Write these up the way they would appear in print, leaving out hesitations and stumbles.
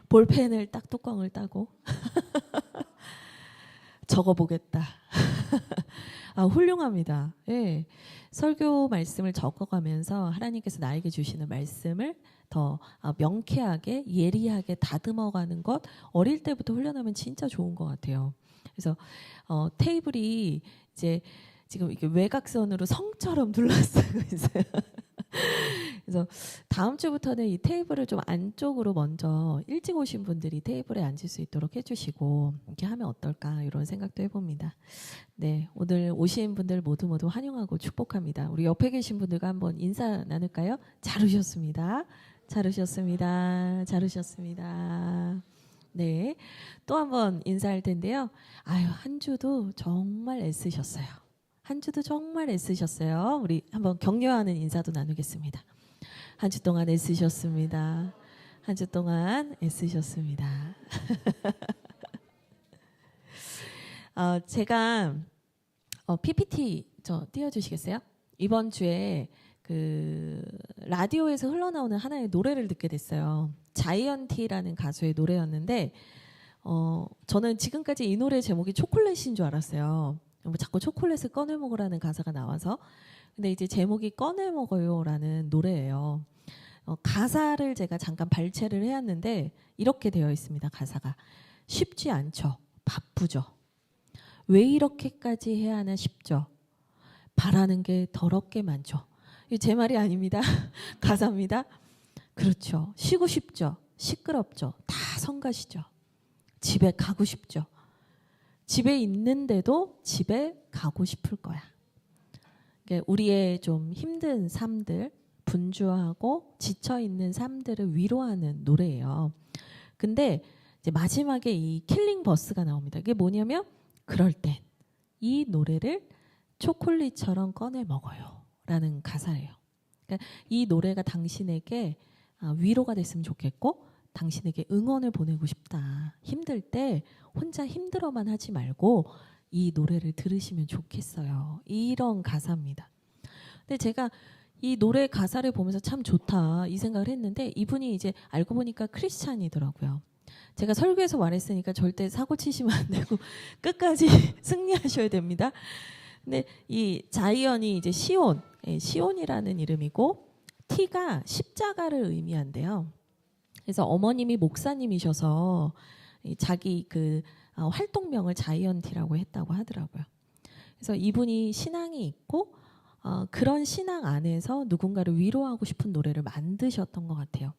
볼펜을 딱 뚜껑을 따고 적어보겠다. 아, 훌륭합니다. 예. 설교 말씀을 적어가면서 하나님께서 나에게 주시는 말씀을 더 명쾌하게 예리하게 다듬어가는 것 어릴 때부터 훈련하면 진짜 좋은 것 같아요. 그래서 테이블이 이제 지금 이렇게 외곽선으로 성처럼 둘러싸고 있어요. 그래서 다음 주부터는 이 테이블을 좀 안쪽으로 먼저 일찍 오신 분들이 테이블에 앉을 수 있도록 해주시고 이렇게 하면 어떨까 이런 생각도 해봅니다. 네, 오늘 오신 분들 모두 환영하고 축복합니다. 우리 옆에 계신 분들과 한번 인사 나눌까요? 잘 오셨습니다. 잘 오셨습니다. 잘 오셨습니다. 네, 또 한번 인사할 텐데요. 아유, 한 주도 정말 애쓰셨어요. 한 주도 정말 애쓰셨어요. 우리 한번 격려하는 인사도 나누겠습니다. 한 주 동안 애쓰셨습니다. 한 주 동안 애쓰셨습니다. 제가 PPT 띄워주시겠어요? 이번 주에 그 라디오에서 흘러나오는 하나의 노래를 듣게 됐어요. 자이언티라는 가수의 노래였는데 저는 지금까지 이 노래 제목이 초콜릿인 줄 알았어요. 자꾸 초콜릿을 꺼내 먹으라는 가사가 나와서. 근데 이제 제목이 꺼내 먹어요라는 노래예요. 가사를 제가 잠깐 발췌를 해왔는데 이렇게 되어 있습니다. 가사가 쉽지 않죠. 바쁘죠. 왜 이렇게까지 해야 하나 싶죠. 바라는 게 더럽게 많죠. 제 말이 아닙니다. 가사입니다. 그렇죠. 쉬고 싶죠. 시끄럽죠. 다 성가시죠. 집에 가고 싶죠. 집에 있는데도 집에 가고 싶을 거야. 우리의 좀 힘든 삶들, 분주하고 지쳐있는 삶들을 위로하는 노래예요. 근데 이제 마지막에 이 킬링 버스가 나옵니다. 이게 뭐냐면 그럴 땐 이 노래를 초콜릿처럼 꺼내 먹어요 라는 가사예요. 그러니까 이 노래가 당신에게 위로가 됐으면 좋겠고 당신에게 응원을 보내고 싶다. 힘들 때 혼자 힘들어만 하지 말고 이 노래를 들으시면 좋겠어요. 이런 가사입니다. 근데 제가 이 노래 가사를 보면서 참 좋다 이 생각을 했는데 이분이 이제 알고 보니까 크리스찬이더라고요. 제가 설교에서 말했으니까 절대 사고 치시면 안 되고 끝까지 승리하셔야 됩니다. 근데 이 자이언이 이제 시온, 시온이라는 이름이고 T가 십자가를 의미한대요. 그래서 어머님이 목사님이셔서 자기 그 활동명을 자이언티라고 했다고 하더라고요. 그래서 이분이 신앙이 있고 그런 신앙 안에서 누군가를 위로하고 싶은 노래를 만드셨던 것 같아요.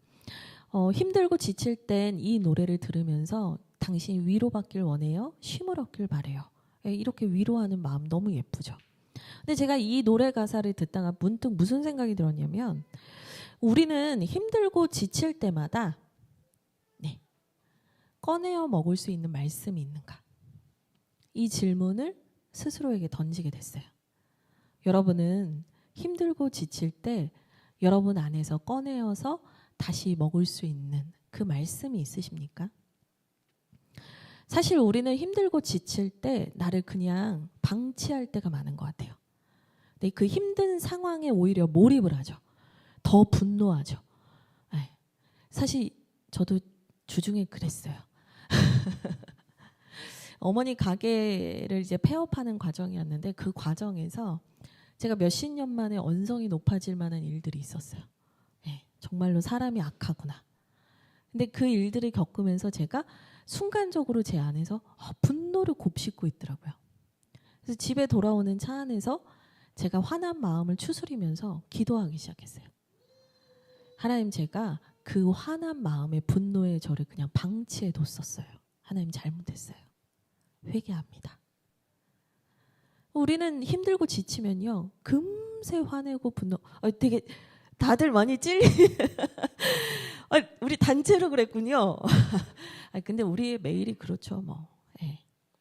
힘들고 지칠 땐 이 노래를 들으면서 당신이 위로받길 원해요. 쉼을 얻길 바래요. 이렇게 위로하는 마음 너무 예쁘죠. 근데 제가 이 노래 가사를 듣다가 문득 무슨 생각이 들었냐면 우리는 힘들고 지칠 때마다 꺼내어 먹을 수 있는 말씀이 있는가? 이 질문을 스스로에게 던지게 됐어요. 여러분은 힘들고 지칠 때 여러분 안에서 꺼내어서 다시 먹을 수 있는 그 말씀이 있으십니까? 사실 우리는 힘들고 지칠 때 나를 그냥 방치할 때가 많은 것 같아요. 근데 그 힘든 상황에 오히려 몰입을 하죠. 더 분노하죠. 사실 저도 주중에 그랬어요. 어머니 가게를 이제 폐업하는 과정이었는데 그 과정에서 제가 몇십 년 만에 언성이 높아질 만한 일들이 있었어요. 정말로 사람이 악하구나. 근데 그 일들을 겪으면서 제가 순간적으로 제 안에서 분노를 곱씹고 있더라고요. 그래서 집에 돌아오는 차 안에서 제가 화난 마음을 추스리면서 기도하기 시작했어요. 하나님, 제가 그 화난 마음의 분노에 저를 그냥 방치해 뒀었어요. 하나님, 잘못했어요. 회개합니다. 우리는 힘들고 지치면요 금세 화내고 분노. 되게 다들 많이 찔리. 우리 단체로 그랬군요. 근데 우리의 매일이 그렇죠.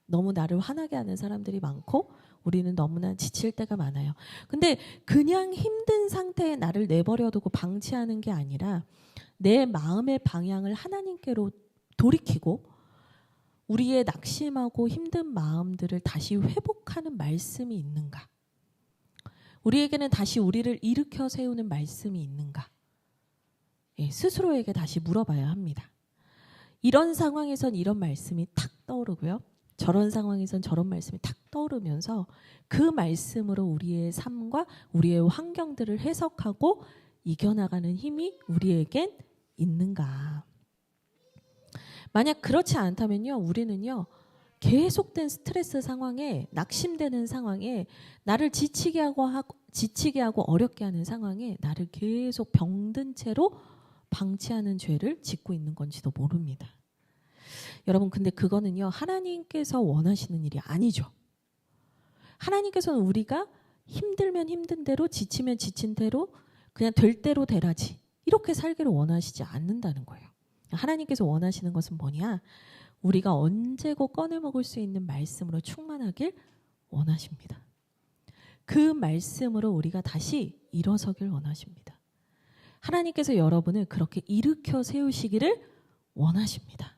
너무 나를 화나게 하는 사람들이 많고 우리는 너무나 지칠 때가 많아요. 근데 그냥 힘든 상태에 나를 내버려두고 방치하는 게 아니라 내 마음의 방향을 하나님께로 돌이키고 우리의 낙심하고 힘든 마음들을 다시 회복하는 말씀이 있는가? 우리에게는 다시 우리를 일으켜 세우는 말씀이 있는가? 스스로에게 다시 물어봐야 합니다. 이런 상황에선 이런 말씀이 탁 떠오르고요. 저런 상황에선 저런 말씀이 탁 떠오르면서 그 말씀으로 우리의 삶과 우리의 환경들을 해석하고 이겨나가는 힘이 우리에겐 있는가. 만약 그렇지 않다면요, 우리는요 계속된 스트레스 상황에, 낙심되는 상황에, 나를 지치게 하고 어렵게 하는 상황에 나를 계속 병든 채로 방치하는 죄를 짓고 있는 건지도 모릅니다. 여러분, 근데 그거는요 하나님께서 원하시는 일이 아니죠. 하나님께서는 우리가 힘들면 힘든 대로, 지치면 지친 대로, 그냥 될 대로 되라지 이렇게 살기를 원하시지 않는다는 거예요. 하나님께서 원하시는 것은 뭐냐? 우리가 언제고 꺼내 먹을 수 있는 말씀으로 충만하길 원하십니다. 그 말씀으로 우리가 다시 일어서길 원하십니다. 하나님께서 여러분을 그렇게 일으켜 세우시기를 원하십니다.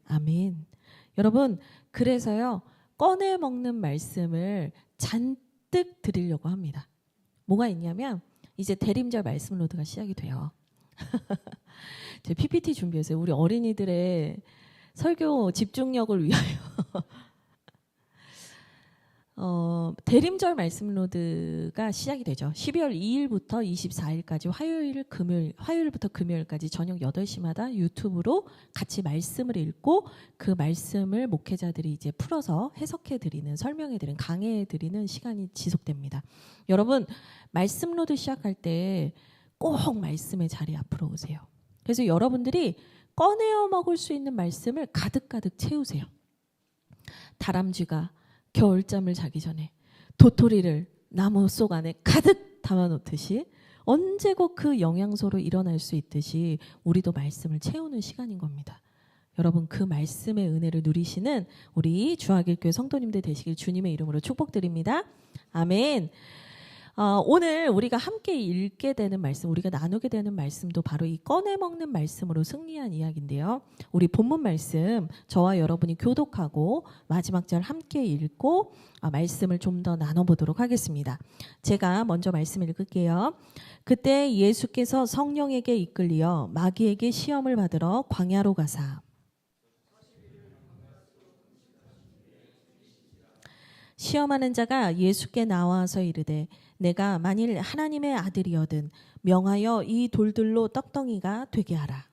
아멘. 여러분, 그래서요 꺼내 먹는 말씀을 잔뜩 드리려고 합니다. 뭐가 있냐면 이제 대림절 말씀 로드가 시작이 돼요. 제 PPT 준비했어요. 우리 어린이들의 설교 집중력을 위하여 대림절 말씀 로드가 시작이 되죠. 12월 2일부터 24일까지 화요일부터 금요일까지 저녁 8시마다 유튜브로 같이 말씀을 읽고 그 말씀을 목회자들이 이제 풀어서 해석해 드리는, 설명해 드리는, 강해해 드리는 시간이 지속됩니다. 여러분, 말씀 로드 시작할 때 꼭 말씀의 자리 앞으로 오세요. 그래서 여러분들이 꺼내어 먹을 수 있는 말씀을 가득가득 채우세요. 다람쥐가 겨울잠을 자기 전에 도토리를 나무 속 안에 가득 담아놓듯이 언제고 그 영양소로 일어날 수 있듯이 우리도 말씀을 채우는 시간인 겁니다. 여러분, 그 말씀의 은혜를 누리시는 우리 주하길교회 성도님들 되시길 주님의 이름으로 축복드립니다. 아멘. 오늘 우리가 함께 읽게 되는 말씀, 우리가 나누게 되는 말씀도 바로 이 꺼내먹는 말씀으로 승리한 이야기인데요. 우리 본문 말씀 저와 여러분이 교독하고 마지막 절 함께 읽고 말씀을 좀 더 나눠보도록 하겠습니다. 제가 먼저 말씀을 읽을게요. 그때 예수께서 성령에게 이끌리어 마귀에게 시험을 받으러 광야로 가사 시험하는 자가 예수께 나와서 이르되 내가 만일 하나님의 아들이거든 명하여 이 돌들로 떡덩이가 되게 하라.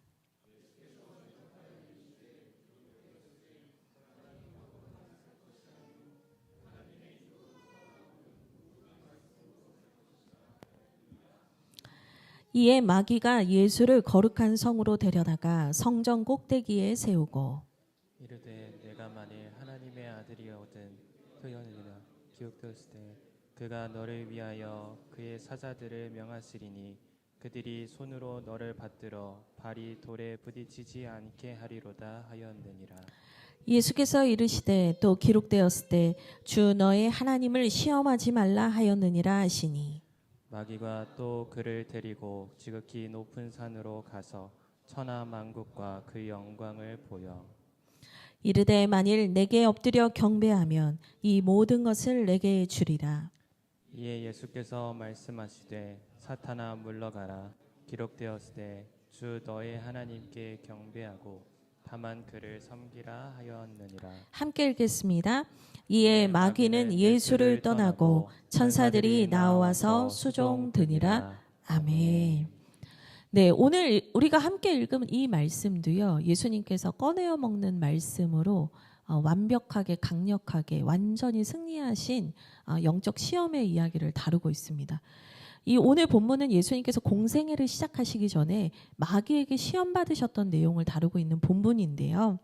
이에 마귀가 예수를 거룩한 성으로 데려다가 성전 꼭대기에 세우고 이르되 내가 만일 하나님의 아들이거든 그러니라 기억되었을 때 그가 너를 위하여 그의 사자들을 명하시리니 그들이 손으로 너를 받들어 발이 돌에 부딪히지 않게 하리로다 하였느니라. 예수께서 이르시되 또 기록되었을 때 주 너의 하나님을 시험하지 말라 하였느니라 하시니 마귀가 또 그를 데리고 지극히 높은 산으로 가서 천하 만국과 그 영광을 보여 이르되 만일 내게 엎드려 경배하면 이 모든 것을 내게 주리라. 이에 예수께서 말씀하시되 사탄아 물러가라 기록되었으되 주 너의 하나님께 경배하고 다만 그를 섬기라 하였느니라. 함께 읽겠습니다. 이에 마귀는 예수를 떠나고 천사들이 나와서 수종드니라. 아멘. 네, 오늘 우리가 함께 읽은 이 말씀도요, 예수님께서 꺼내어 먹는 말씀으로 완벽하게, 강력하게, 완전히 승리하신 영적 시험의 이야기를 다루고 있습니다. 이 오늘 본문은 예수님께서 공생애를 시작하시기 전에 마귀에게 시험 받으셨던 내용을 다루고 있는 본문인데요.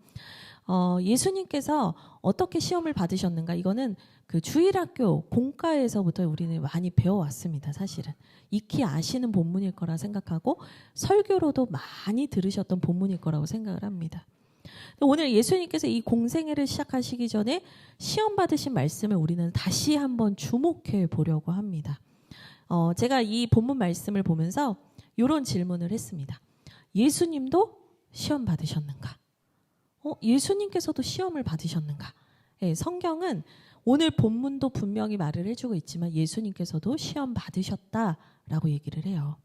예수님께서 어떻게 시험을 받으셨는가? 이거는 그 주일학교 공과에서부터 우리는 많이 배워왔습니다. 사실은 익히 아시는 본문일 거라 생각하고 설교로도 많이 들으셨던 본문일 거라고 생각을 합니다. 오늘 예수님께서 이 공생애를 시작하시기 전에 시험 받으신 말씀을 우리는 다시 한번 주목해 보려고 합니다. 제가 이 본문 말씀을 보면서 이런 질문을 했습니다. 예수님도 시험 받으셨는가? 예수님께서도 시험을 받으셨는가? 네, 성경은 오늘 본문도 분명히 말을 해주고 있지만 예수님께서도 시험 받으셨다라고 얘기를 해요.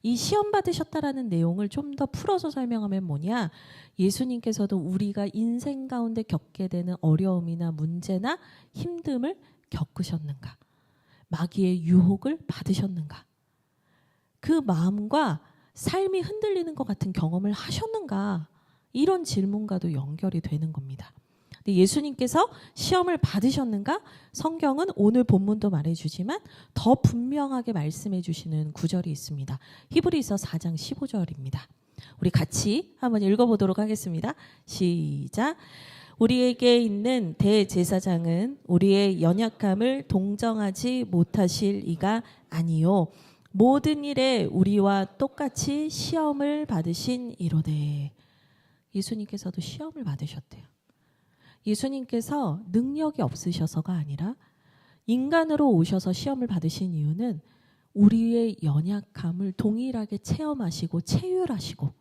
이 시험 받으셨다라는 내용을 좀 더 풀어서 설명하면 뭐냐? 예수님께서도 우리가 인생 가운데 겪게 되는 어려움이나 문제나 힘듦을 겪으셨는가? 마귀의 유혹을 받으셨는가? 그 마음과 삶이 흔들리는 것 같은 경험을 하셨는가? 이런 질문과도 연결이 되는 겁니다. 근데 예수님께서 시험을 받으셨는가? 성경은 오늘 본문도 말해주지만 더 분명하게 말씀해 주시는 구절이 있습니다. 히브리서 4장 15절입니다. 우리 같이 한번 읽어보도록 하겠습니다. 시작. 우리에게 있는 대제사장은 우리의 연약함을 동정하지 못하실 이가 아니요 모든 일에 우리와 똑같이 시험을 받으신 이로되. 예수님께서도 시험을 받으셨대요. 예수님께서 능력이 없으셔서가 아니라 인간으로 오셔서 시험을 받으신 이유는 우리의 연약함을 동일하게 체험하시고 체휼하시고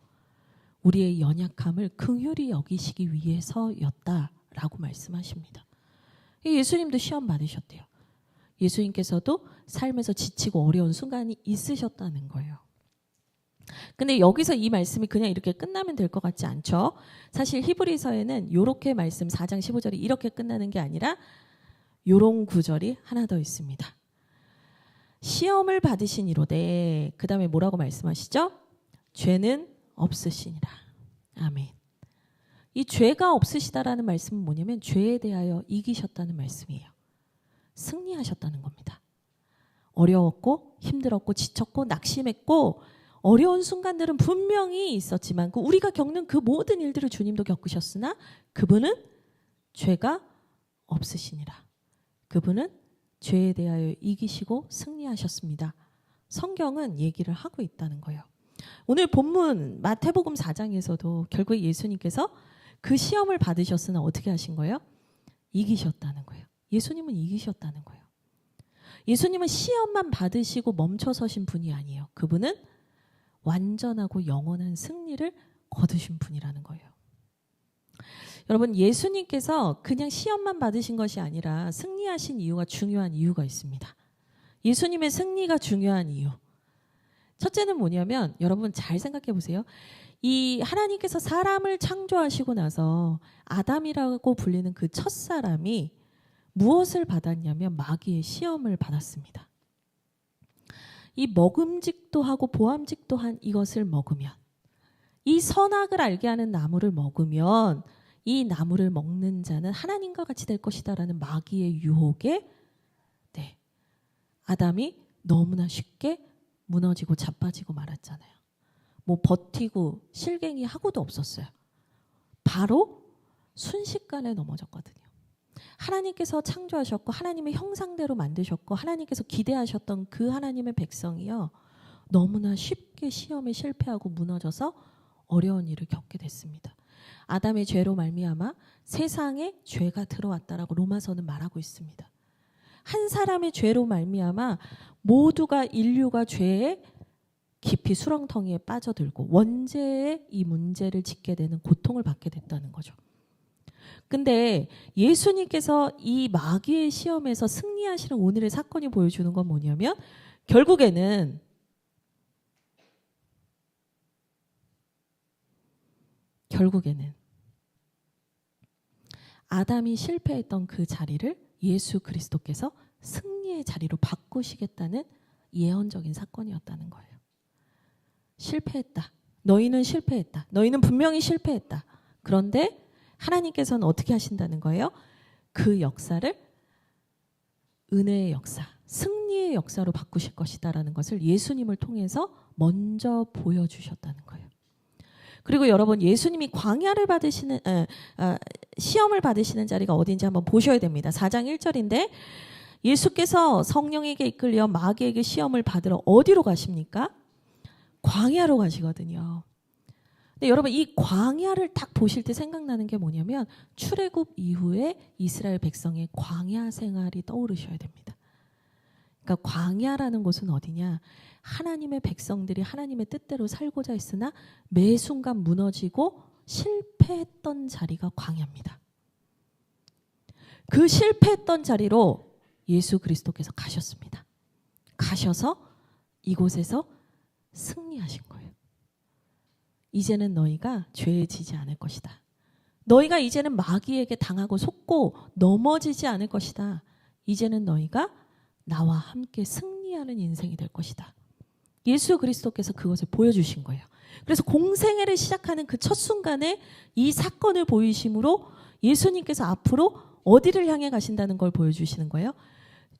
우리의 연약함을 긍휼히 여기시기 위해서였다라고 말씀하십니다. 예수님도 시험 받으셨대요. 예수님께서도 삶에서 지치고 어려운 순간이 있으셨다는 거예요. 근데 여기서 이 말씀이 그냥 이렇게 끝나면 될 것 같지 않죠? 사실 히브리서에는 이렇게 말씀 4장 15절이 이렇게 끝나는 게 아니라 이런 구절이 하나 더 있습니다. 시험을 받으시니로되 그 다음에 뭐라고 말씀하시죠? 죄는 없으시니라. 아멘. 이 죄가 없으시다라는 말씀은 뭐냐면 죄에 대하여 이기셨다는 말씀이에요. 승리하셨다는 겁니다. 어려웠고 힘들었고 지쳤고 낙심했고 어려운 순간들은 분명히 있었지만 우리가 겪는 그 모든 일들을 주님도 겪으셨으나 그분은 죄가 없으시니라. 그분은 죄에 대하여 이기시고 승리하셨습니다. 성경은 얘기를 하고 있다는 거예요. 오늘 본문 마태복음 4장에서도 결국 예수님께서 그 시험을 받으셨으나 어떻게 하신 거예요? 이기셨다는 거예요. 예수님은 이기셨다는 거예요. 예수님은 시험만 받으시고 멈춰 서신 분이 아니에요. 그분은 완전하고 영원한 승리를 거두신 분이라는 거예요. 여러분, 예수님께서 그냥 시험만 받으신 것이 아니라 승리하신 이유가 중요한 이유가 있습니다. 예수님의 승리가 중요한 이유. 첫째는 뭐냐면 여러분 잘 생각해 보세요. 이 하나님께서 사람을 창조하시고 나서 아담이라고 불리는 그 첫사람이 무엇을 받았냐면 마귀의 시험을 받았습니다. 이 먹음직도 하고 보암직도 한 이것을 먹으면, 이 선악을 알게 하는 나무를 먹으면 이 나무를 먹는 자는 하나님과 같이 될 것이다라는 마귀의 유혹에 아담이 너무나 쉽게 무너지고 자빠지고 말았잖아요. 뭐 버티고 실갱이 하고도 없었어요. 바로 순식간에 넘어졌거든요. 하나님께서 창조하셨고 하나님의 형상대로 만드셨고 하나님께서 기대하셨던 그 하나님의 백성이요, 너무나 쉽게 시험에 실패하고 무너져서 어려운 일을 겪게 됐습니다. 아담의 죄로 말미암아 세상에 죄가 들어왔다라고 로마서는 말하고 있습니다. 한 사람의 죄로 말미암아 모두가 인류가 죄에 깊이 수렁텅이에 빠져들고 원죄의 이 문제를 짓게 되는 고통을 받게 됐다는 거죠. 근데 예수님께서 이 마귀의 시험에서 승리하시는 오늘의 사건이 보여주는 건 뭐냐면 결국에는 아담이 실패했던 그 자리를 예수 그리스도께서 승리의 자리로 바꾸시겠다는 예언적인 사건이었다는 거예요. 실패했다. 너희는 실패했다. 너희는 분명히 실패했다. 그런데 하나님께서는 어떻게 하신다는 거예요? 그 역사를 은혜의 역사, 승리의 역사로 바꾸실 것이다라는 것을 예수님을 통해서 먼저 보여주셨다는 거예요. 그리고 여러분, 예수님이 광야를 받으시는 시험을 받으시는 자리가 어딘지 한번 보셔야 됩니다. 4장 1절인데 예수께서 성령에게 이끌려 마귀에게 시험을 받으러 어디로 가십니까? 광야로 가시거든요. 근데 여러분, 이 광야를 딱 보실 때 생각나는 게 뭐냐면 출애굽 이후에 이스라엘 백성의 광야 생활이 떠오르셔야 됩니다. 그러니까 광야라는 곳은 어디냐? 하나님의 백성들이 하나님의 뜻대로 살고자 했으나 매 순간 무너지고 실패했던 자리가 광야입니다. 그 실패했던 자리로 예수 그리스도께서 가셨습니다. 가셔서 이곳에서 승리하신 거예요. 이제는 너희가 죄에 지지 않을 것이다. 너희가 이제는 마귀에게 당하고 속고 넘어지지 않을 것이다. 이제는 너희가 나와 함께 승리하는 인생이 될 것이다. 예수 그리스도께서 그것을 보여주신 거예요. 그래서 공생애를 시작하는 그 첫 순간에 이 사건을 보이심으로 예수님께서 앞으로 어디를 향해 가신다는 걸 보여주시는 거예요.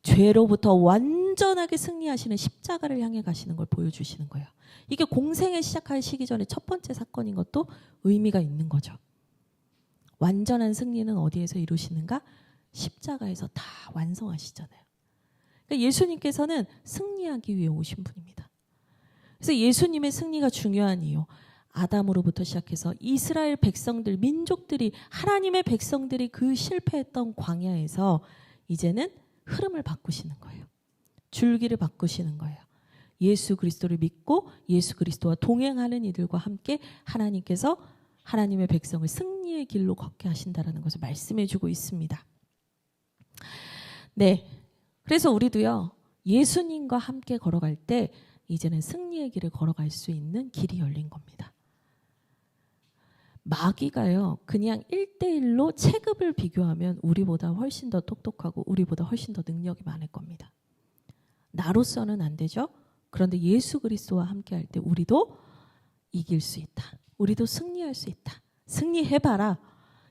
죄로부터 완전하게 승리하시는 십자가를 향해 가시는 걸 보여주시는 거예요. 이게 공생애 시작할 시기 전에 첫 번째 사건인 것도 의미가 있는 거죠. 완전한 승리는 어디에서 이루시는가? 십자가에서 다 완성하시잖아요. 그러니까 예수님께서는 승리하기 위해 오신 분입니다. 그래서 예수님의 승리가 중요한 이유, 아담으로부터 시작해서 이스라엘 백성들, 민족들이, 하나님의 백성들이 그 실패했던 광야에서 이제는 흐름을 바꾸시는 거예요. 줄기를 바꾸시는 거예요. 예수 그리스도를 믿고 예수 그리스도와 동행하는 이들과 함께 하나님께서 하나님의 백성을 승리의 길로 걷게 하신다라는 것을 말씀해 주고 있습니다. 네, 그래서 우리도요, 예수님과 함께 걸어갈 때 이제는 승리의 길을 걸어갈 수 있는 길이 열린 겁니다. 마귀가요, 그냥 1대1로 체급을 비교하면 우리보다 훨씬 더 똑똑하고 우리보다 훨씬 더 능력이 많을 겁니다. 나로서는 안 되죠. 그런데 예수 그리스도와 함께 할 때 우리도 이길 수 있다. 우리도 승리할 수 있다. 승리해봐라.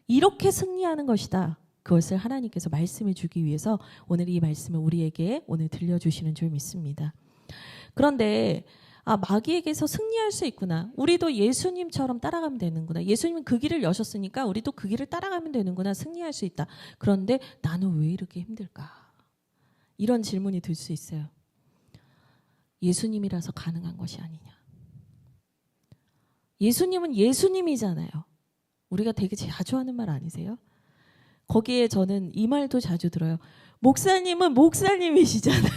이렇게 승리하는 것이다. 그것을 하나님께서 말씀해 주기 위해서 오늘 이 말씀을 우리에게 오늘 들려주시는 줄 믿습니다. 그런데 마귀에게서 승리할 수 있구나. 우리도 예수님처럼 따라가면 되는구나. 예수님은 그 길을 여셨으니까 우리도 그 길을 따라가면 되는구나. 승리할 수 있다. 그런데 나는 왜 이렇게 힘들까? 이런 질문이 들 수 있어요. 예수님이라서 가능한 것이 아니냐. 예수님은 예수님이잖아요. 우리가 되게 자주 하는 말 아니세요? 거기에 저는 이 말도 자주 들어요. 목사님은 목사님이시잖아요.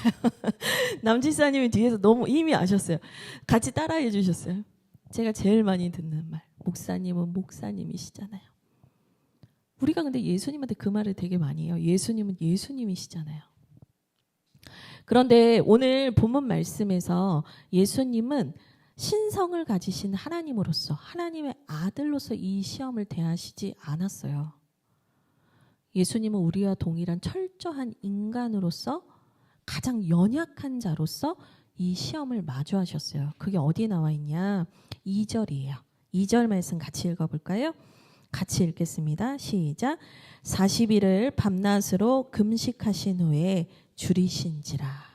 남지사님이 뒤에서 너무 이미 아셨어요. 같이 따라해 주셨어요. 제가 제일 많이 듣는 말. 목사님은 목사님이시잖아요. 우리가 근데 예수님한테 그 말을 되게 많이 해요. 예수님은 예수님이시잖아요. 그런데 오늘 본문 말씀에서 예수님은 신성을 가지신 하나님으로서, 하나님의 아들로서 이 시험을 대하시지 않았어요. 예수님은 우리와 동일한 철저한 인간으로서 가장 연약한 자로서 이 시험을 마주하셨어요. 그게 어디 나와 있냐? 2절이에요. 2절 말씀 같이 읽어볼까요? 같이 읽겠습니다. 시작. 40일을 밤낮으로 금식하신 후에 줄이신지라.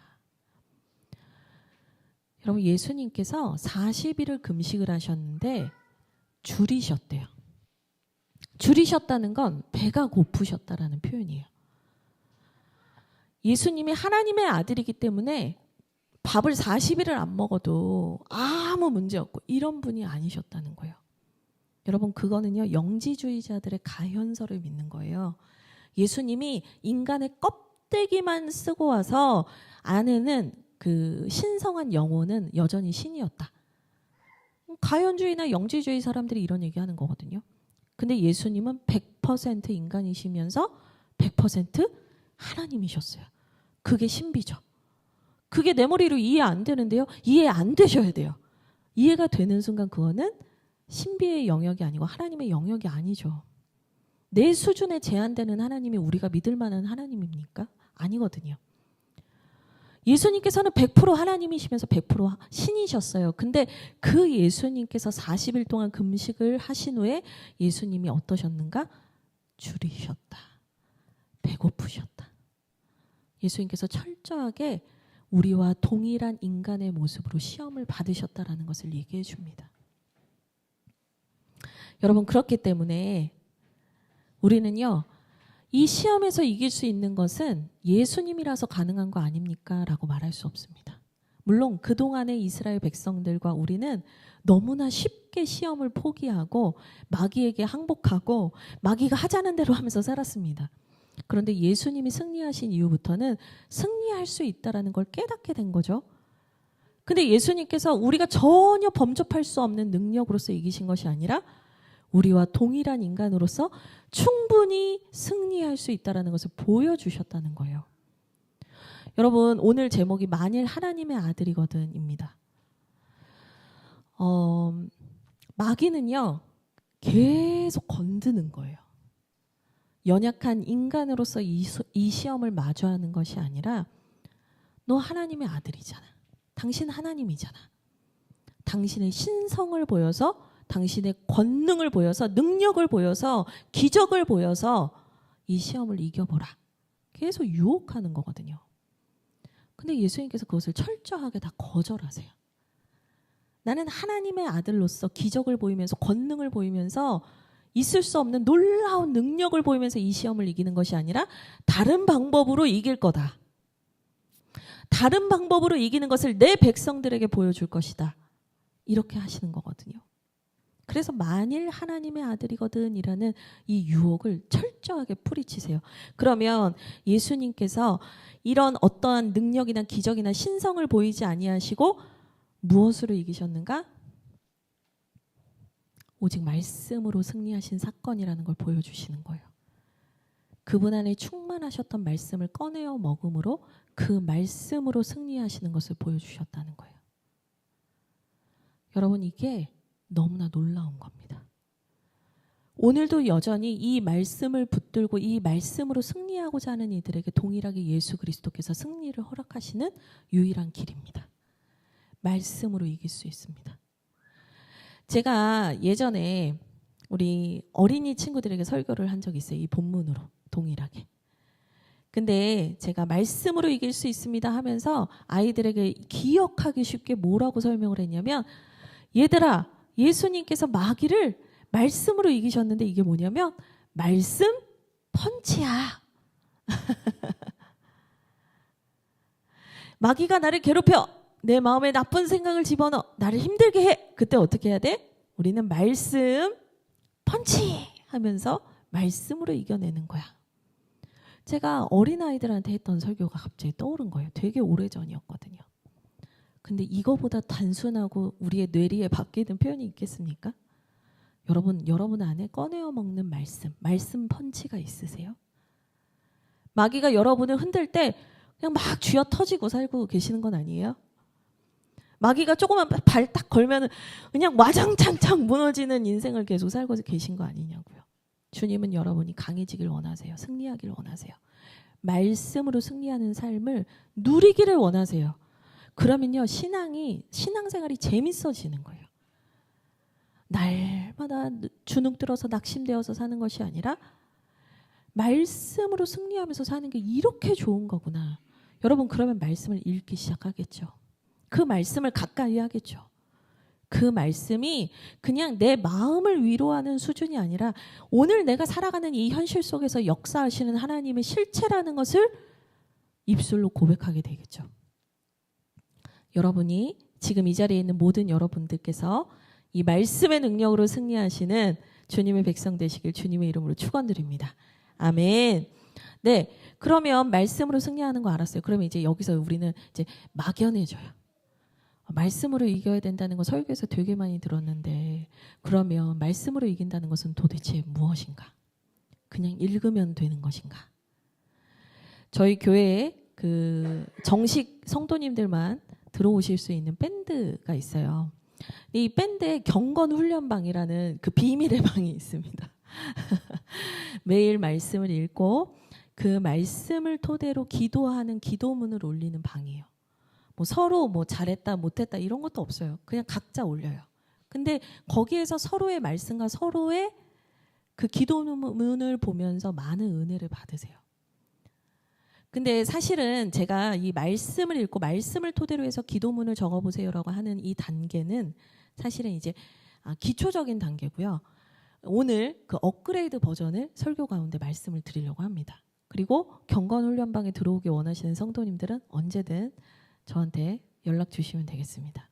여러분, 예수님께서 40일을 금식을 하셨는데 줄이셨대요. 줄이셨다는 건 배가 고프셨다라는 표현이에요. 예수님이 하나님의 아들이기 때문에 밥을 40일을 안 먹어도 아무 문제 없고 이런 분이 아니셨다는 거예요. 여러분, 그거는요, 영지주의자들의 가현설을 믿는 거예요. 예수님이 인간의 껍데기만 쓰고 와서 안에는 그 신성한 영혼은 여전히 신이었다. 가현주의나 영지주의 사람들이 이런 얘기하는 거거든요. 근데 예수님은 100% 인간이시면서 100% 하나님이셨어요. 그게 신비죠. 그게 내 머리로 이해 안 되는데요. 이해 안 되셔야 돼요. 이해가 되는 순간 그거는 신비의 영역이 아니고 하나님의 영역이 아니죠. 내 수준에 제한되는 하나님이 우리가 믿을 만한 하나님입니까? 아니거든요. 예수님께서는 100% 하나님이시면서 100% 신이셨어요. 근데 그 예수님께서 40일 동안 금식을 하신 후에 예수님이 어떠셨는가? 줄이셨다. 배고프셨다. 예수님께서 철저하게 우리와 동일한 인간의 모습으로 시험을 받으셨다라는 것을 얘기해 줍니다. 여러분, 그렇기 때문에 우리는요, 이 시험에서 이길 수 있는 것은 예수님이라서 가능한 거 아닙니까? 라고 말할 수 없습니다. 물론 그동안의 이스라엘 백성들과 우리는 너무나 쉽게 시험을 포기하고 마귀에게 항복하고 마귀가 하자는 대로 하면서 살았습니다. 그런데 예수님이 승리하신 이후부터는 승리할 수 있다는 걸 깨닫게 된 거죠. 근데 예수님께서 우리가 전혀 범접할 수 없는 능력으로서 이기신 것이 아니라 우리와 동일한 인간으로서 충분히 승리할 수 있다는 것을 보여주셨다는 거예요. 여러분, 오늘 제목이 만일 하나님의 아들이거든입니다. 마귀는요 계속 건드는 거예요. 연약한 인간으로서 이 시험을 마주하는 것이 아니라 너 하나님의 아들이잖아. 당신 하나님이잖아. 당신의 신성을 보여서 당신의 권능을 보여서 능력을 보여서 기적을 보여서 이 시험을 이겨보라. 계속 유혹하는 거거든요. 근데 예수님께서 그것을 철저하게 다 거절하세요. 나는 하나님의 아들로서 기적을 보이면서 권능을 보이면서 있을 수 없는 놀라운 능력을 보이면서 이 시험을 이기는 것이 아니라 다른 방법으로 이길 거다. 다른 방법으로 이기는 것을 내 백성들에게 보여줄 것이다. 이렇게 하시는 거거든요. 그래서 만일 하나님의 아들이거든이라는 이 유혹을 철저하게 뿌리치세요. 그러면 예수님께서 이런 어떠한 능력이나 기적이나 신성을 보이지 아니하시고 무엇으로 이기셨는가? 오직 말씀으로 승리하신 사건이라는 걸 보여주시는 거예요. 그분 안에 충만하셨던 말씀을 꺼내어 먹음으로 그 말씀으로 승리하시는 것을 보여주셨다는 거예요. 여러분, 이게 너무나 놀라운 겁니다. 오늘도 여전히 이 말씀을 붙들고 이 말씀으로 승리하고자 하는 이들에게 동일하게 예수 그리스도께서 승리를 허락하시는 유일한 길입니다. 말씀으로 이길 수 있습니다. 제가 예전에 우리 어린이 친구들에게 설교를 한 적이 있어요. 이 본문으로 동일하게. 근데 제가 말씀으로 이길 수 있습니다 하면서 아이들에게 기억하기 쉽게 뭐라고 설명을 했냐면, 얘들아, 예수님께서 마귀를 말씀으로 이기셨는데 이게 뭐냐면 말씀 펀치야. 마귀가 나를 괴롭혀 내 마음에 나쁜 생각을 집어넣어 나를 힘들게 해. 그때 어떻게 해야 돼? 우리는 말씀 펀치 하면서 말씀으로 이겨내는 거야. 제가 어린아이들한테 했던 설교가 갑자기 떠오른 거예요. 되게 오래전이었거든요. 근데 이거보다 단순하고 우리의 뇌리에 박히는 표현이 있겠습니까? 여러분 안에 꺼내어 먹는 말씀 펀치가 있으세요? 마귀가 여러분을 흔들 때 그냥 막 쥐어 터지고 살고 계시는 건 아니에요? 마귀가 조그만 발 딱 걸면 그냥 와장창창 무너지는 인생을 계속 살고 계신 거 아니냐고요. 주님은 여러분이 강해지길 원하세요. 승리하길 원하세요. 말씀으로 승리하는 삶을 누리기를 원하세요. 그러면요, 신앙생활이 재밌어지는 거예요. 날마다 주눅 들어서 낙심되어서 사는 것이 아니라 말씀으로 승리하면서 사는 게 이렇게 좋은 거구나. 여러분, 그러면 말씀을 읽기 시작하겠죠. 그 말씀을 가까이 하겠죠. 그 말씀이 그냥 내 마음을 위로하는 수준이 아니라 오늘 내가 살아가는 이 현실 속에서 역사하시는 하나님의 실체라는 것을 입술로 고백하게 되겠죠. 여러분이 지금 이 자리에 있는 모든 여러분들께서 이 말씀의 능력으로 승리하시는 주님의 백성 되시길 주님의 이름으로 축원드립니다. 아멘. 네, 그러면 말씀으로 승리하는 거 알았어요. 그러면 이제 여기서 우리는 이제 막연해져요. 말씀으로 이겨야 된다는 거 설교에서 되게 많이 들었는데, 그러면 말씀으로 이긴다는 것은 도대체 무엇인가? 그냥 읽으면 되는 것인가? 저희 교회에 그 정식 성도님들만 들어오실 수 있는 밴드가 있어요. 이 밴드에 경건 훈련방이라는 그 비밀의 방이 있습니다. 매일 말씀을 읽고 그 말씀을 토대로 기도하는 기도문을 올리는 방이에요. 뭐 서로 뭐 잘했다 못했다 이런 것도 없어요. 그냥 각자 올려요. 근데 거기에서 서로의 말씀과 서로의 그 기도문을 보면서 많은 은혜를 받으세요. 근데 사실은 제가 이 말씀을 읽고 말씀을 토대로 해서 기도문을 적어보세요라고 하는 이 단계는 사실은 이제 기초적인 단계고요. 오늘 그 업그레이드 버전을 설교 가운데 말씀을 드리려고 합니다. 그리고 경건훈련방에 들어오기 원하시는 성도님들은 언제든 저한테 연락 주시면 되겠습니다.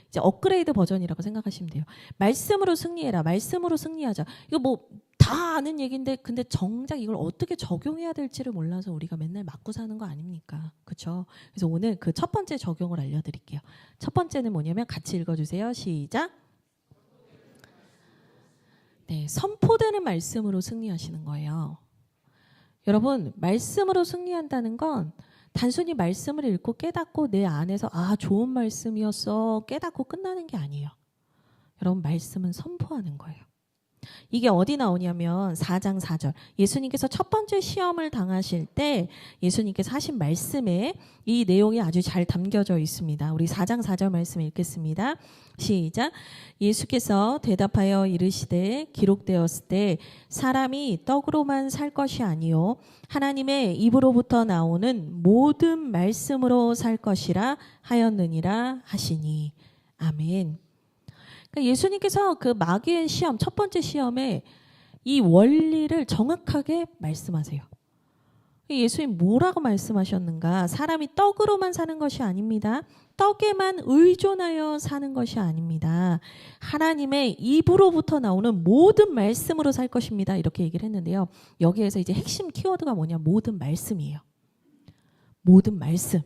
이제 업그레이드 버전이라고 생각하시면 돼요. 말씀으로 승리해라. 말씀으로 승리하자. 이거 뭐 다 아는 얘기인데 근데 정작 이걸 어떻게 적용해야 될지를 몰라서 우리가 맨날 맞고 사는 거 아닙니까? 그렇죠? 그래서 오늘 그 첫 번째 적용을 알려드릴게요. 첫 번째는 뭐냐면 같이 읽어주세요. 시작. 네, 선포되는 말씀으로 승리하시는 거예요. 여러분, 말씀으로 승리한다는 건 단순히 말씀을 읽고 깨닫고 내 안에서 좋은 말씀이었어 깨닫고 끝나는 게 아니에요. 여러분 말씀은 선포하는 거예요. 이게 어디 나오냐면 4장 4절. 예수님께서 첫 번째 시험을 당하실 때 예수님께서 하신 말씀에 이 내용이 아주 잘 담겨져 있습니다. 우리 4장 4절 말씀 읽겠습니다. 시작. 예수께서 대답하여 이르시되 기록되었을 때 사람이 떡으로만 살 것이 아니요 하나님의 입으로부터 나오는 모든 말씀으로 살 것이라 하였느니라 하시니. 아멘. 그러니까 예수님께서 그 마귀의 시험, 첫 번째 시험에 이 원리를 정확하게 말씀하세요. 예수님 뭐라고 말씀하셨는가? 사람이 떡으로만 사는 것이 아닙니다. 떡에만 의존하여 사는 것이 아닙니다. 하나님의 입으로부터 나오는 모든 말씀으로 살 것입니다. 이렇게 얘기를 했는데요. 여기에서 이제 핵심 키워드가 뭐냐? 모든 말씀이에요. 모든 말씀.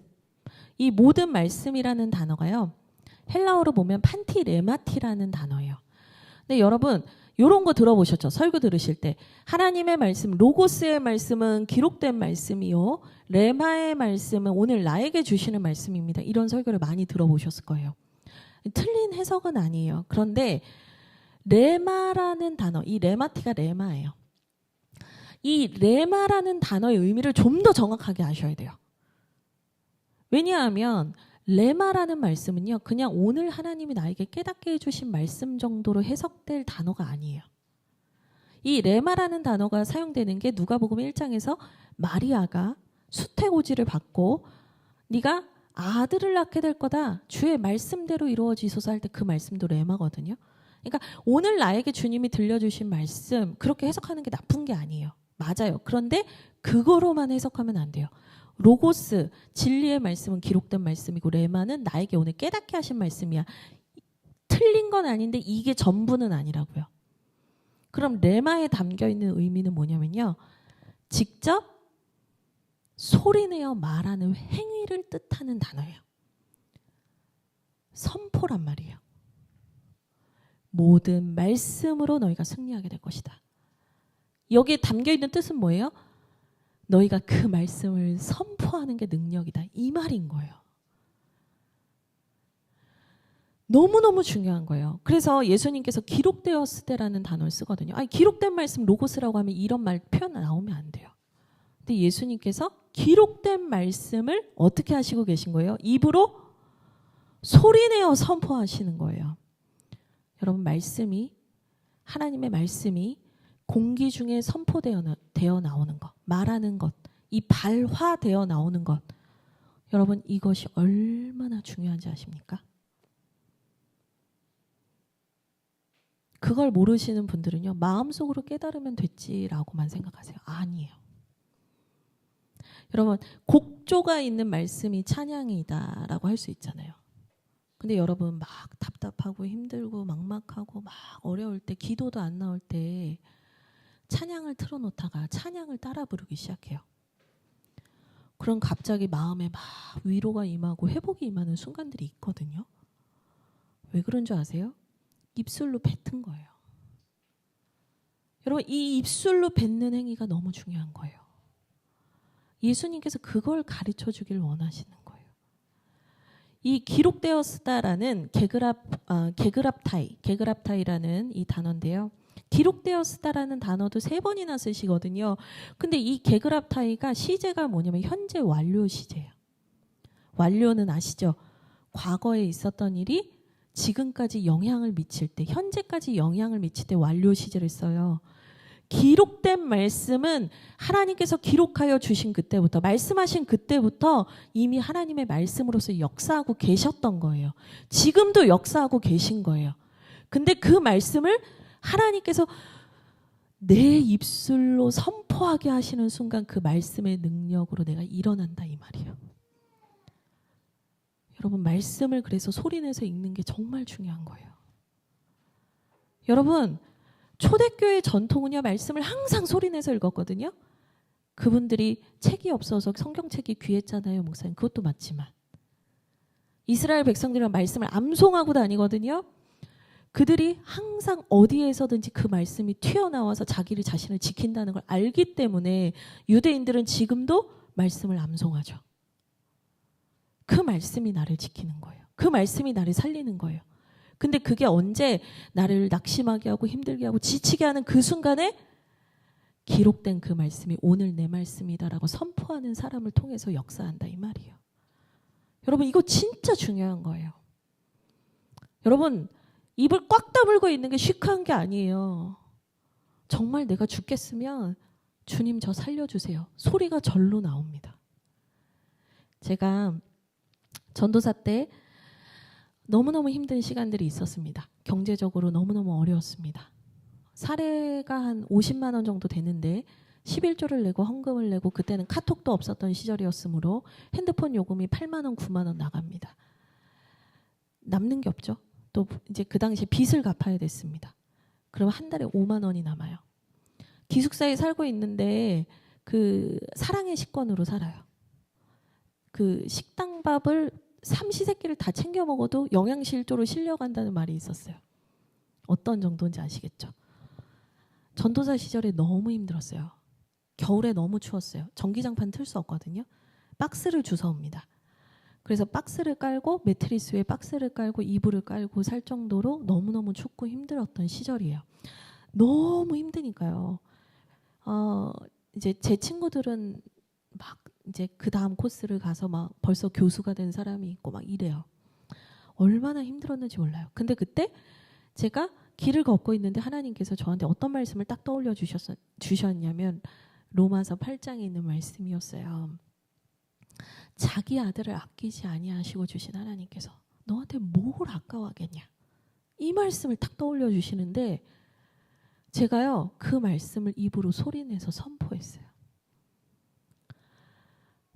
이 모든 말씀이라는 단어가요. 헬라어로 보면 판티레마티라는 단어예요. 근데 여러분 이런 거 들어보셨죠? 설교 들으실 때 하나님의 말씀, 로고스의 말씀은 기록된 말씀이요. 레마의 말씀은 오늘 나에게 주시는 말씀입니다. 이런 설교를 많이 들어보셨을 거예요. 틀린 해석은 아니에요. 그런데 레마라는 단어, 이 레마티가 레마예요. 이 레마라는 단어의 의미를 좀 더 정확하게 아셔야 돼요. 왜냐하면 레마라는 말씀은요, 그냥 오늘 하나님이 나에게 깨닫게 해주신 말씀 정도로 해석될 단어가 아니에요. 이 레마라는 단어가 사용되는 게 누가복음 1장에서 마리아가 수태고지를 받고 네가 아들을 낳게 될 거다. 주의 말씀대로 이루어지소서 할 때 그 말씀도 레마거든요. 그러니까 오늘 나에게 주님이 들려주신 말씀 그렇게 해석하는 게 나쁜 게 아니에요. 맞아요. 그런데 그거로만 해석하면 안 돼요. 로고스, 진리의 말씀은 기록된 말씀이고 레마는 나에게 오늘 깨닫게 하신 말씀이야. 틀린 건 아닌데 이게 전부는 아니라고요. 그럼 레마에 담겨있는 의미는 뭐냐면요. 직접 소리내어 말하는 행위를 뜻하는 단어예요. 선포란 말이에요. 모든 말씀으로 너희가 승리하게 될 것이다. 여기에 담겨있는 뜻은 뭐예요? 너희가 그 말씀을 선포하는 게 능력이다. 이 말인 거예요. 너무너무 중요한 거예요. 그래서 예수님께서 기록되었을 때라는 단어를 쓰거든요. 아니, 기록된 말씀 로고스라고 하면 이런 말 표현 나오면 안 돼요. 근데 예수님께서 기록된 말씀을 어떻게 하시고 계신 거예요? 입으로 소리내어 선포하시는 거예요. 여러분 말씀이 하나님의 말씀이 공기 중에 선포되어 나오는 것, 말하는 것, 이 발화되어 나오는 것. 여러분 이것이 얼마나 중요한지 아십니까? 그걸 모르시는 분들은요. 마음속으로 깨달으면 됐지라고만 생각하세요. 아니에요. 여러분 곡조가 있는 말씀이 찬양이다라고 할 수 있잖아요. 근데 여러분 막 답답하고 힘들고 막막하고 막 어려울 때 기도도 안 나올 때 찬양을 틀어놓다가 찬양을 따라 부르기 시작해요. 그럼 갑자기 마음에 막 위로가 임하고 회복이 임하는 순간들이 있거든요. 왜 그런 줄 아세요? 입술로 뱉은 거예요. 여러분 이 입술로 뱉는 행위가 너무 중요한 거예요. 예수님께서 그걸 가르쳐 주길 원하시는 거예요. 이 기록되었다라는 게그랍타이라는 이 단어인데요. 기록되었다라는 단어도 3번이나 쓰시거든요. 근데 이 게그랍타이가 시제가 뭐냐면 현재 완료 시제예요. 완료는 아시죠? 과거에 있었던 일이 지금까지 영향을 미칠 때, 현재까지 영향을 미칠 때 완료 시제를 써요. 기록된 말씀은 하나님께서 기록하여 주신 그때부터, 말씀하신 그때부터 이미 하나님의 말씀으로서 역사하고 계셨던 거예요. 지금도 역사하고 계신 거예요. 근데 그 말씀을 하나님께서 내 입술로 선포하게 하시는 순간 그 말씀의 능력으로 내가 일어난다 이 말이에요. 여러분 말씀을 그래서 소리내서 읽는 게 정말 중요한 거예요. 여러분 초대교회 전통은요 말씀을 항상 소리내서 읽었거든요. 그분들이 책이 없어서 성경책이 귀했잖아요 목사님. 그것도 맞지만 이스라엘 백성들은 말씀을 암송하고 다니거든요. 그들이 항상 어디에서든지 그 말씀이 튀어나와서 자기를 자신을 지킨다는 걸 알기 때문에 유대인들은 지금도 말씀을 암송하죠. 그 말씀이 나를 지키는 거예요. 그 말씀이 나를 살리는 거예요. 근데 그게 언제 나를 낙심하게 하고 힘들게 하고 지치게 하는 그 순간에 기록된 그 말씀이 오늘 내 말씀이다라고 선포하는 사람을 통해서 역사한다 이 말이에요. 여러분 이거 진짜 중요한 거예요. 여러분 입을 꽉 다물고 있는 게 시크한 게 아니에요. 정말 내가 죽겠으면 주님 저 살려주세요. 소리가 절로 나옵니다. 제가 전도사 때 너무너무 힘든 시간들이 있었습니다. 경제적으로 너무너무 어려웠습니다. 사례가 한 50만 원 정도 되는데 11조를 내고 헌금을 내고 그때는 카톡도 없었던 시절이었으므로 핸드폰 요금이 8만 원, 9만 원 나갑니다. 남는 게 없죠. 또 이제 그 당시에 빚을 갚아야 됐습니다. 그러면 한 달에 5만 원이 남아요. 기숙사에 살고 있는데 그 사랑의 식권으로 살아요. 그 식당 밥을 삼시세끼를 다 챙겨 먹어도 영양실조로 실려간다는 말이 있었어요. 어떤 정도인지 아시겠죠? 전도사 시절에 너무 힘들었어요. 겨울에 너무 추웠어요. 전기장판 틀 수 없거든요. 박스를 주워옵니다. 그래서 박스를 깔고 매트리스 위에 박스를 깔고 이불을 깔고 살 정도로 너무너무 춥고 힘들었던 시절이에요. 너무 힘드니까요. 이제 제 친구들은 막 이제 그 다음 코스를 가서 막 벌써 교수가 된 사람이 있고 막 이래요. 얼마나 힘들었는지 몰라요. 근데 그때 제가 길을 걷고 있는데 하나님께서 저한테 어떤 말씀을 딱 떠올려 주셨냐면 로마서 8장에 있는 말씀이었어요. 자기 아들을 아끼지 아니하시고 주신 하나님께서 너한테 뭘 아까워하겠냐. 이 말씀을 딱 떠올려 주시는데 제가요 그 말씀을 입으로 소리내서 선포했어요.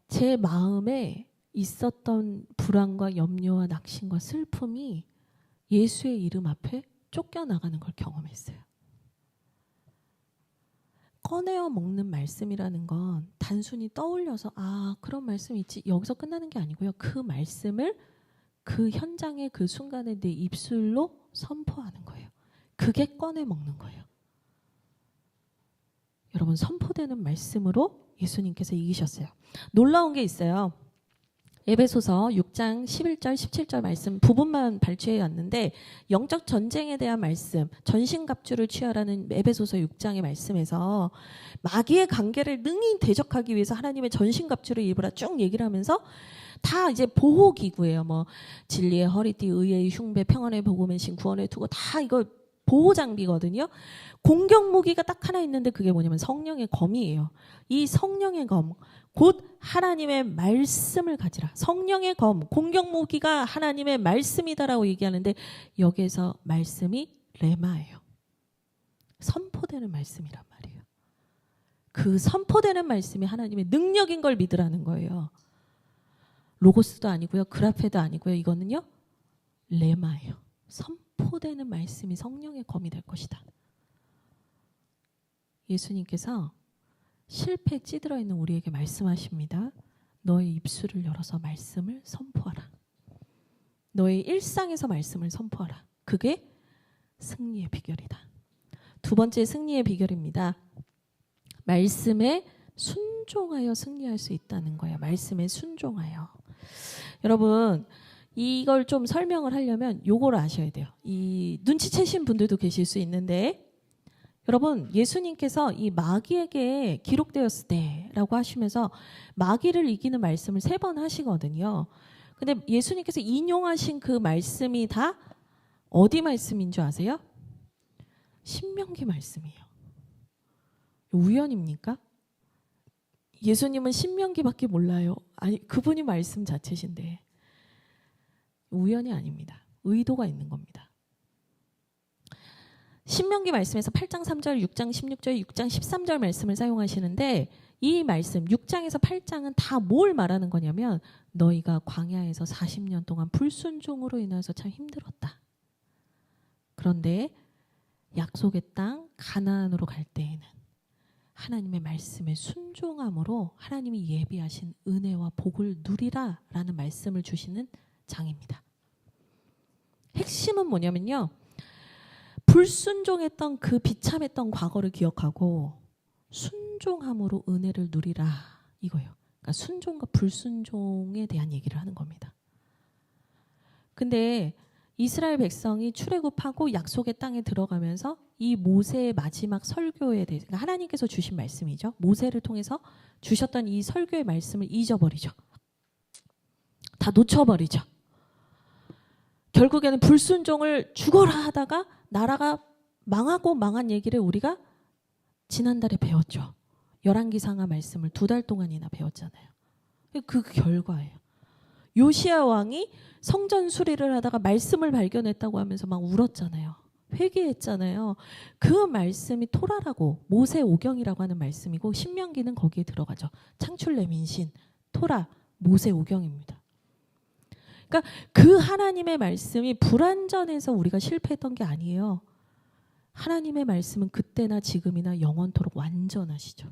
제 마음에 있었던 불안과 염려와 낙심과 슬픔이 예수의 이름 앞에 쫓겨나가는 걸 경험했어요. 꺼내어 먹는 말씀이라는 건 단순히 떠올려서 아 그런 말씀이 있지 여기서 끝나는 게 아니고요. 그 말씀을 그 현장의 그 순간에 내 입술로 선포하는 거예요. 그게 꺼내 먹는 거예요. 여러분 선포되는 말씀으로 예수님께서 이기셨어요. 놀라운 게 있어요. 에베소서 6장 11절 17절 말씀 부분만 발췌해 왔는데 영적 전쟁에 대한 말씀 전신갑주를 취하라는 에베소서 6장의 말씀에서 마귀의 관계를 능히 대적하기 위해서 하나님의 전신갑주를 입으라 쭉 얘기를 하면서 다 이제 보호기구예요. 뭐 진리의 허리띠, 의의 흉배, 평안의 복음의 신, 구원의 투구 다 이거 보호 장비거든요. 공격 무기가 딱 하나 있는데 그게 뭐냐면 성령의 검이에요. 이 성령의 검, 곧 하나님의 말씀을 가지라. 성령의 검, 공격 무기가 하나님의 말씀이다라고 얘기하는데 여기에서 말씀이 레마예요. 선포되는 말씀이란 말이에요. 그 선포되는 말씀이 하나님의 능력인 걸 믿으라는 거예요. 로고스도 아니고요. 그라페도 아니고요. 이거는요. 레마예요. 선포되는 말씀이 성령의 검이 될 것이다. 예수님께서 실패에 찌들어 있는 우리에게 말씀하십니다. 너의 입술을 열어서 말씀을 선포하라. 너의 일상에서 말씀을 선포하라. 그게 승리의 비결이다. 두 번째 승리의 비결입니다. 말씀에 순종하여 승리할 수 있다는 거예요. 말씀에 순종하여. 여러분 이걸 좀 설명을 하려면 요거를 아셔야 돼요. 이 눈치채신 분들도 계실 수 있는데 여러분 예수님께서 이 마귀에게 기록되었을 때라고 하시면서 마귀를 이기는 말씀을 3번 하시거든요. 근데 예수님께서 인용하신 그 말씀이 다 어디 말씀인 줄 아세요? 신명기 말씀이에요. 우연입니까? 예수님은 신명기밖에 몰라요. 아니 그분이 말씀 자체신데 우연이 아닙니다. 의도가 있는 겁니다. 신명기 말씀에서 8장 3절, 6장 16절, 6장 13절 말씀을 사용하시는데 이 말씀 6장에서 8장은 다 뭘 말하는 거냐면 너희가 광야에서 40년 동안 불순종으로 인해서 참 힘들었다. 그런데 약속의 땅 가나안으로 갈 때에는 하나님의 말씀에 순종함으로 하나님이 예비하신 은혜와 복을 누리라 라는 말씀을 주시는 장입니다. 핵심은 뭐냐면요. 불순종했던 그 비참했던 과거를 기억하고 순종함으로 은혜를 누리라 이거예요. 그러니까 순종과 불순종에 대한 얘기를 하는 겁니다. 근데 이스라엘 백성이 출애굽하고 약속의 땅에 들어가면서 이 모세의 마지막 설교에 대해서, 그러니까 하나님께서 주신 말씀이죠. 모세를 통해서 주셨던 이 설교의 말씀을 잊어버리죠. 다 놓쳐버리죠. 결국에는 불순종을 죽어라 하다가 나라가 망하고 망한 얘기를 우리가 지난달에 배웠죠. 열왕기상하 말씀을 2달 동안이나 배웠잖아요. 그 결과예요. 요시야 왕이 성전 수리를 하다가 말씀을 발견했다고 하면서 막 울었잖아요. 회개했잖아요. 그 말씀이 토라라고, 모세 오경이라고 하는 말씀이고, 신명기는 거기에 들어가죠. 창출내 민신, 토라, 모세 오경입니다. 그러니까 그 하나님의 말씀이 불완전해서 우리가 실패했던 게 아니에요. 하나님의 말씀은 그때나 지금이나 영원토록 완전하시죠.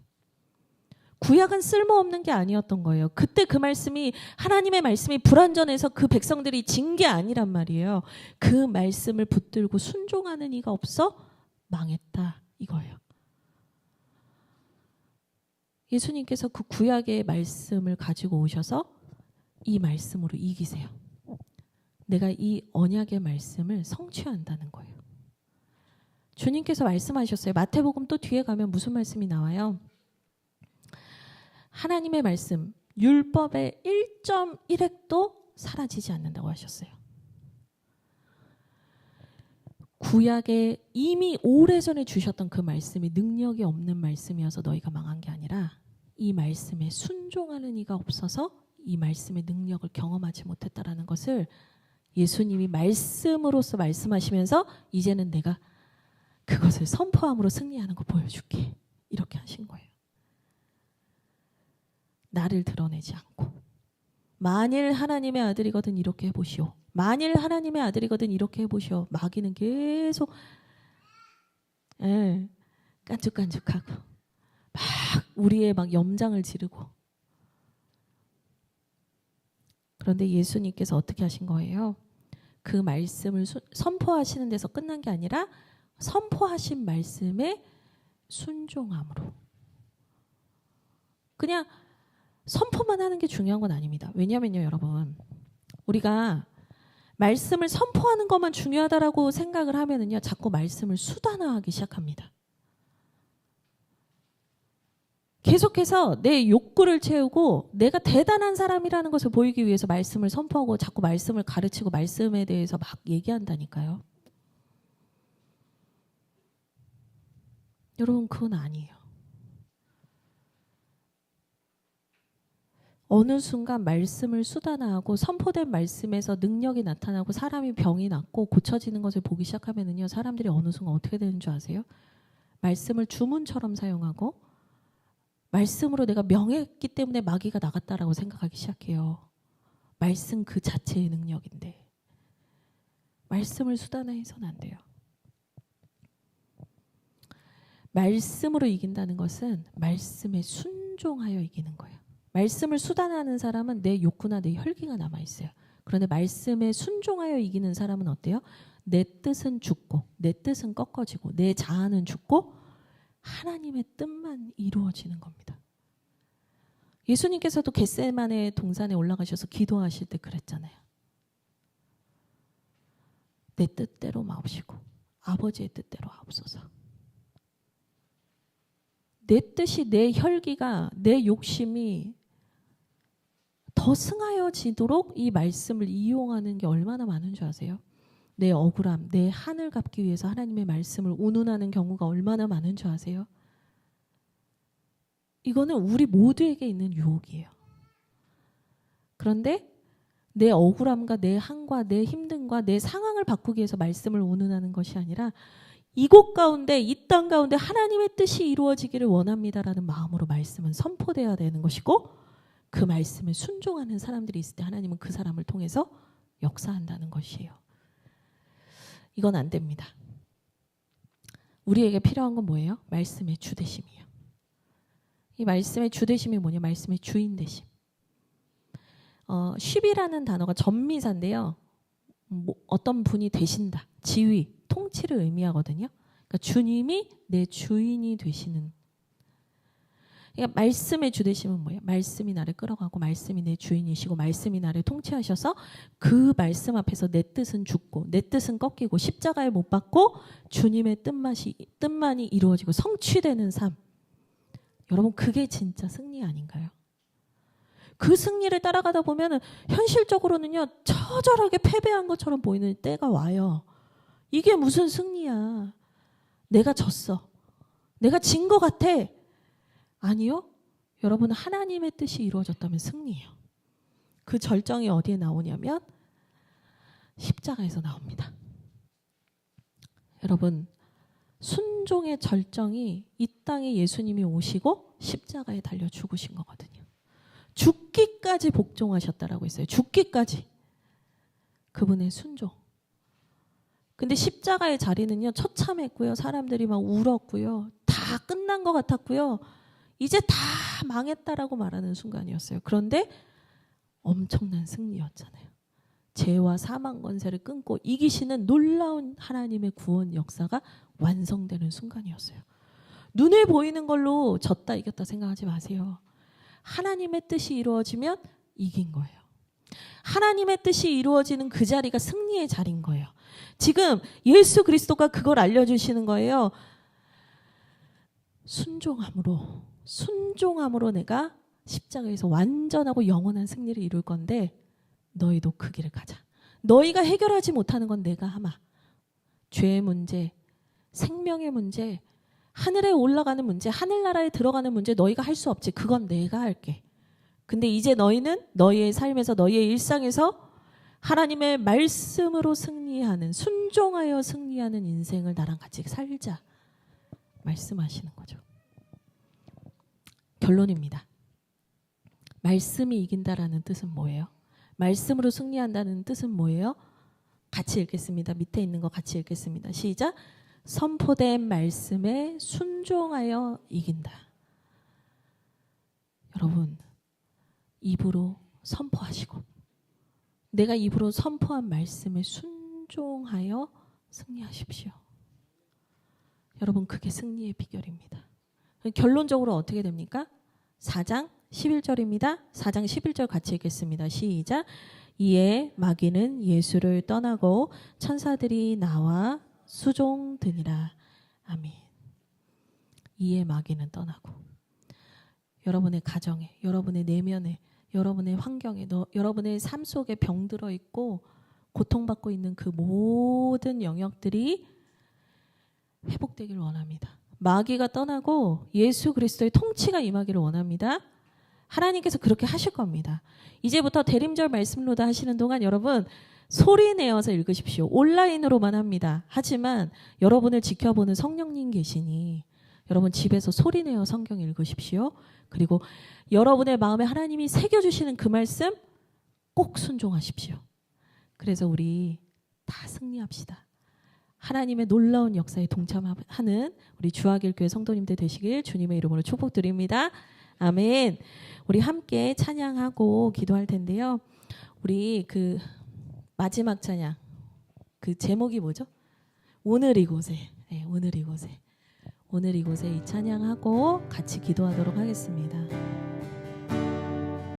구약은 쓸모없는 게 아니었던 거예요. 그때 그 말씀이, 하나님의 말씀이 불완전해서 그 백성들이 진 게 아니란 말이에요. 그 말씀을 붙들고 순종하는 이가 없어 망했다 이거예요. 예수님께서 그 구약의 말씀을 가지고 오셔서 이 말씀으로 이기세요. 내가 이 언약의 말씀을 성취한다는 거예요. 주님께서 말씀하셨어요. 마태복음 또 뒤에 가면 무슨 말씀이 나와요? 하나님의 말씀, 율법의 1.1획도 사라지지 않는다고 하셨어요. 구약에 이미 오래전에 주셨던 그 말씀이 능력이 없는 말씀이어서 너희가 망한 게 아니라 이 말씀에 순종하는 이가 없어서 이 말씀의 능력을 경험하지 못했다라는 것을 예수님이 말씀으로서 말씀하시면서 이제는 내가 그것을 선포함으로 승리하는 거 보여줄게. 이렇게 하신 거예요. 나를 드러내지 않고 만일 하나님의 아들이거든 이렇게 해보시오. 만일 하나님의 아들이거든 이렇게 해보시오. 마귀는 계속 깐죽깐죽하고 막 우리의 막 염장을 지르고. 그런데 예수님께서 어떻게 하신 거예요? 그 말씀을 선포하시는 데서 끝난 게 아니라 선포하신 말씀에 순종함으로. 그냥 선포만 하는 게 중요한 건 아닙니다. 왜냐하면요, 여러분, 우리가 말씀을 선포하는 것만 중요하다라고 생각을 하면은요, 자꾸 말씀을 수단화하기 시작합니다. 계속해서 내 욕구를 채우고 내가 대단한 사람이라는 것을 보이기 위해서 말씀을 선포하고 자꾸 말씀을 가르치고 말씀에 대해서 막 얘기한다니까요. 여러분, 그건 아니에요. 어느 순간 말씀을 수단화하고 선포된 말씀에서 능력이 나타나고 사람이 병이 낫고 고쳐지는 것을 보기 시작하면은요, 사람들이 어느 순간 어떻게 되는 줄 아세요? 말씀을 주문처럼 사용하고 말씀으로 내가 명했기 때문에 마귀가 나갔다라고 생각하기 시작해요. 말씀 그 자체의 능력인데 말씀을 수단화해서는 안 돼요. 말씀으로 이긴다는 것은 말씀에 순종하여 이기는 거예요. 말씀을 수단화하는 사람은 내 욕구나 내 혈기가 남아있어요. 그런데 말씀에 순종하여 이기는 사람은 어때요? 내 뜻은 죽고 내 뜻은 꺾어지고 내 자아는 죽고 하나님의 뜻만 이루어지는 겁니다. 예수님께서도 겟세마네 동산에 올라가셔서 기도하실 때 그랬잖아요. 내 뜻대로 마옵시고 아버지의 뜻대로 하옵소서. 내 뜻이, 내 혈기가, 내 욕심이 더 승하여지도록 이 말씀을 이용하는 게 얼마나 많은 줄 아세요? 내 억울함, 내 한을 갚기 위해서 하나님의 말씀을 운운하는 경우가 얼마나 많은 줄 아세요? 이거는 우리 모두에게 있는 유혹이에요. 그런데 내 억울함과 내 한과 내 힘듦과 내 상황을 바꾸기 위해서 말씀을 운운하는 것이 아니라 이곳 가운데, 이 땅 가운데 하나님의 뜻이 이루어지기를 원합니다라는 마음으로 말씀은 선포되어야 되는 것이고, 그 말씀에 순종하는 사람들이 있을 때 하나님은 그 사람을 통해서 역사한다는 것이에요. 이건 안 됩니다. 우리에게 필요한 건 뭐예요? 말씀의 주되심이에요. 이 말씀의 주되심이 뭐냐? 말씀의 주인되심. 쉽이라는 단어가 전미사인데요. 어떤 분이 되신다, 지위, 통치를 의미하거든요. 그러니까 주님이 내 주인이 되시는. 그러니까 말씀의 주되심은 뭐예요? 말씀이 나를 끌어가고 말씀이 내 주인이시고 말씀이 나를 통치하셔서 그 말씀 앞에서 내 뜻은 죽고 내 뜻은 꺾이고 십자가에 못 박고 주님의 뜻만이 이루어지고 성취되는 삶. 여러분 그게 진짜 승리 아닌가요? 그 승리를 따라가다 보면 현실적으로는요 처절하게 패배한 것처럼 보이는 때가 와요. 이게 무슨 승리야? 내가 졌어. 내가 진 것 같아. 아니요. 여러분 하나님의 뜻이 이루어졌다면 승리예요. 그 절정이 어디에 나오냐면 십자가에서 나옵니다. 여러분 순종의 절정이 이 땅에 예수님이 오시고 십자가에 달려 죽으신 거거든요. 죽기까지 복종하셨다라고 했어요. 죽기까지. 그분의 순종. 근데 십자가의 자리는요 처참했고요. 사람들이 막 울었고요. 다 끝난 것 같았고요. 이제 다 망했다라고 말하는 순간이었어요. 그런데 엄청난 승리였잖아요. 죄와 사망 권세를 끊고 이기시는 놀라운 하나님의 구원 역사가 완성되는 순간이었어요. 눈에 보이는 걸로 졌다 이겼다 생각하지 마세요. 하나님의 뜻이 이루어지면 이긴 거예요. 하나님의 뜻이 이루어지는 그 자리가 승리의 자리인 거예요. 지금 예수 그리스도가 그걸 알려주시는 거예요. 순종함으로 내가 십자가에서 완전하고 영원한 승리를 이룰 건데 너희도 그 길을 가자. 너희가 해결하지 못하는 건 내가 하마. 죄의 문제, 생명의 문제, 하늘에 올라가는 문제, 하늘나라에 들어가는 문제 너희가 할 수 없지. 그건 내가 할게. 근데 이제 너희는 너희의 삶에서 너희의 일상에서 하나님의 말씀으로 승리하는 순종하여 승리하는 인생을 나랑 같이 살자 말씀하시는 거죠. 결론입니다. 말씀이 이긴다라는 뜻은 뭐예요? 말씀으로 승리한다는 뜻은 뭐예요? 같이 읽겠습니다. 밑에 있는 거 같이 읽겠습니다. 시작. 선포된 말씀에 순종하여 이긴다. 여러분 입으로 선포하시고 내가 입으로 선포한 말씀에 순종하여 승리하십시오. 여러분 그게 승리의 비결입니다. 결론적으로 어떻게 됩니까? 4장 11절입니다. 4장 11절 같이 읽겠습니다. 시작. 이에 마귀는 예수를 떠나고 천사들이 나와 수종드니라. 아멘. 이에 마귀는 떠나고 여러분의 가정에, 여러분의 내면에, 여러분의 환경에, 여러분의 삶 속에 병들어 있고 고통받고 있는 그 모든 영역들이 회복되기를 원합니다. 마귀가 떠나고 예수 그리스도의 통치가 임하기를 원합니다. 하나님께서 그렇게 하실 겁니다. 이제부터 대림절 말씀로도 하시는 동안 여러분 소리 내어서 읽으십시오. 온라인으로만 합니다. 하지만 여러분을 지켜보는 성령님 계시니 여러분 집에서 소리 내어 성경 읽으십시오. 그리고 여러분의 마음에 하나님이 새겨주시는 그 말씀 꼭 순종하십시오. 그래서 우리 다 승리합시다. 하나님의 놀라운 역사에 동참하는 우리 주하길교회 성도님들 되시길 주님의 이름으로 축복드립니다. 아멘. 우리 함께 찬양하고 기도할 텐데요. 우리 그 마지막 찬양 그 제목이 뭐죠? 오늘 이곳에. 네, 오늘 이곳에 이 찬양하고 같이 기도하도록 하겠습니다.